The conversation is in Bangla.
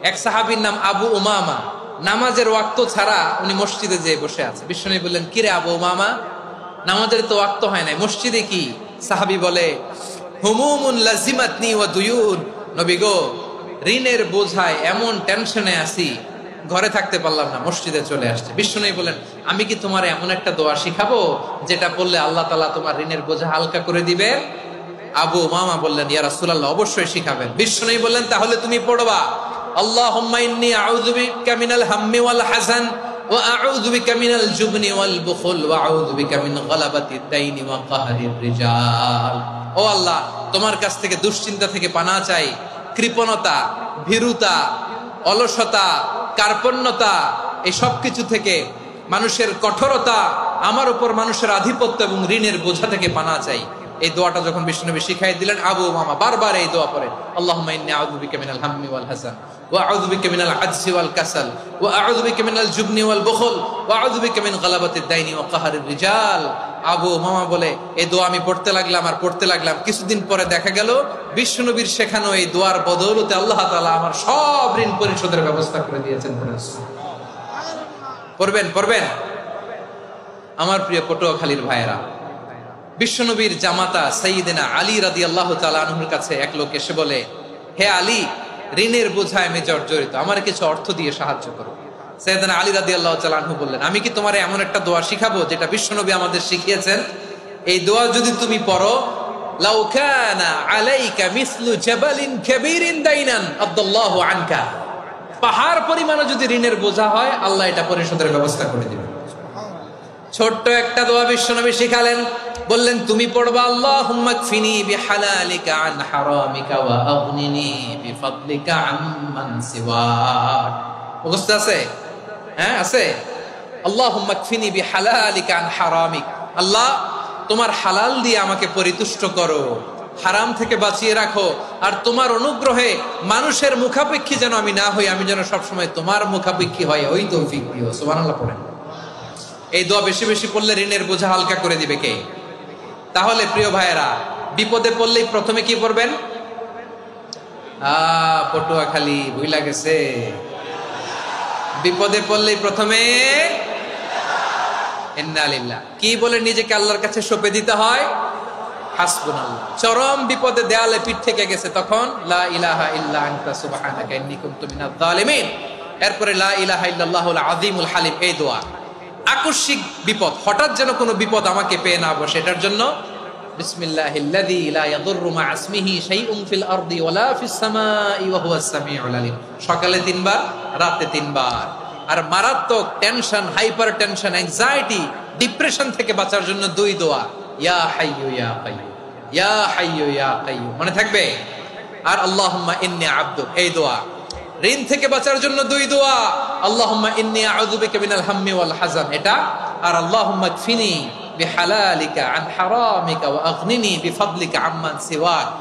এক সাহাবীর নাম আবু উমামা, নামাজের ওয়াক্ত ছাড়া উনি মসজিদে যেয়ে বসে আছে। বিশ্বনবী বললেন, কিরে আবু উমামা, নামাজের তো ওয়াক্ত হয় নাই, মসজিদে কি? সাহাবী বলে, হুমুমুন লাজিমাতনি ওয়া দুয়ুন। নবী গো, ঋণের বোঝায় এমন টেনশনে আছি, ঘরে থাকতে পারলাম না, মসজিদে চলে আসছে। বিশ্বনবী বলেন, আমি কি তোমার এমন একটা দোয়া শিখাবো যেটা পড়লে আল্লাহ তাআলা তোমার ঋণের বোঝা হালকা করে দিবে? আবু উমামা বললেন, ইয়া রাসূলুল্লাহ, অবশ্যই শিখাবেন। বিশ্বনবী বললেন, তাহলে তুমি পড়বা, আল্লাহুম্মা ইন্নী আউযু বিকা মিনাল হাম্মি ওয়াল হাযান ওয়া আউযু বিকা মিনাল জুবনি ওয়াল বুখল ওয়া আউযু বিকা মিন গালাবাতিদ দাইনি ওয়া কাহরির রিজাল। ও আল্লাহ, তোমার কাছ থেকে দুশ্চিন্তা থেকে পানাহ চাই, কৃপণতা, ভীরুতা, অলসতা, কার্পণ্যতা, এই সব কিছু থেকে, মানুষের কঠোরতা, আমার উপর মানুষের আধিপত্য এবং ঋণের বোঝা থেকে পানাহ চাই। এই দোয়াটা যখন বিশ্বনবী শিখাই দিলেন, আবু উমামা বারবার এই দোয়া পড়ে, আল্লাহুম্মা ইন্নী আউযু বিকা মিনাল হাম্মি ওয়াল হাযান ওয়া আউযু বিকা মিনাল আজজি ওয়াল কাসাল ওয়া আউযু বিকা মিনাল জুবনি ওয়াল বুখল ওয়া আউযু বিকা মিন গালাবাতিদ দাইনি ওয়া কাহরির রিজাল। আবু উমামা বলে, এই দোয়া আমি পড়তে লাগলাম আর পড়তে লাগলাম। কিছুদিন পরে দেখা গেল বিশ্বনবীর শেখানো এই দোয়ার বদৌলতে আল্লাহ তাআলা আমার সব ঋণ পরিশোধের ব্যবস্থা করে দিয়েছেন। পড়বেন পড়বেন। আমার প্রিয় পটুয়াখালীর ভাইয়েরা, বিশ্বনবীর জামাতা সাইয়্যিদিনা আলী রাদিয়াল্লাহু তাআলা আনহুর কাছে এক লোক এসে বলে, হে আলী, ঋণের বোঝায় আমি জর্জরিত, আমার কিছু অর্থ দিয়ে সাহায্য করো। সাইয়্যিদিনা আলী রাদিয়াল্লাহু তাআলা আনহু বললেন, আমি কি তোমারে এমন একটা দোয়া শিখাবো যেটা বিশ্বনবী আমাদের শিখিয়েছেন? এই দোয়া যদি তুমি পড়ো, লাউ কানা আলাইকা মিসলু জাবালিন কাবীরিন দাইনান আদাল্লাহু আনকা, পাহাড় পরিমাণে যদি ঋণের বোঝা হয়, আল্লাহ এটা পরিশোধের ব্যবস্থা করে দিবেন। ছোট্ট একটা দোয়া বিশ্বনবী শিখালেন, বললেন, তুমি পড়বা, আল্লাহুম্মা কফিনি বিহালালিকা আন হারামিকা ওয়া আগনিনি বিফাদলিকা আম্মান সিওয়াক। মুখস্থ আছে? হ্যাঁ, আছে। আল্লাহুম্মা কফিনি বিহালালিকা আন হারামিক, আল্লাহ তোমার হালাল দিয়ে আমাকে পরিতুষ্ট করো, হারাম থেকে বাঁচিয়ে রাখো, আর তোমার অনুগ্রহে মানুষের মুখাপেক্ষী যেন আমি না হই, আমি যেন সবসময় তোমার মুখাপেক্ষী হয়, ওই তৌফিক দিও। সুবহানাল্লাহ পড়েন। এই দোয়া বেশি বেশি পড়লে ঋণের বোঝা হালকা করে দিবে কে? তাহলে প্রিয় ভাইয়েরা, বিপদে পড়লেই প্রথমে কি পড়বেন? পটুয়াখালী ভুইলা গেছে। বিপদে পড়লেই প্রথমে ইন্না লিল্লাহ কি বলে নিজেকে আল্লাহর কাছে সঁপে দিতে হয়? হাসবুনাল্লাহ। চরম বিপদে দেয়ালে পিঠ থেকে গেছে, তখন লা ইলাহা ইল্লা আনতা সুবহানাকা ইন্নী কুনতু মিনাজ জালিমিন। এরপরে লা ইলাহা ইল্লাল্লাহুল আযীমুল হালিম, এই দোয়া। আকস্মিক বিপদ, হঠাৎ যেন কোনো বিপদ আমাকে পেয়ে না বসে, এটার জন্য বিসমিল্লাহিল্লাযী লা ইয়াদুররু মা ইসমিহি শাইউন ফিল আরদি ওয়ালা ফিস সামাই ওয়া হুয়াস সামিউল আলিম। সকালে 3 বার, রাতে 3 বার। আর মারাত্মক tension, hyper tension, anxiety, depression থেকে বাঁচার জন্য 2 দোয়া, ইয়া হাইয়্যু ইয়া কাইয়্যুম, ইয়া হাইয়্যু ইয়া কাইয়্যুম, মনে থাকবে? আর আল্লাহুম্মা ইন্নী আবদুক, এই দোয়া। ঋণ থেকে বাঁচার জন্য 2 দোয়া, আল্লাহুম্মা ইন্নী আউযু বিকা মিনাল হাম্মি ওয়াল হাযান, এটা। আর আল্লাহুম্মা কফিনি বিহালালিকা আন হারামিকা ওয়া আগনিনি বিফাদলিকা আম্মান সিওয়াক।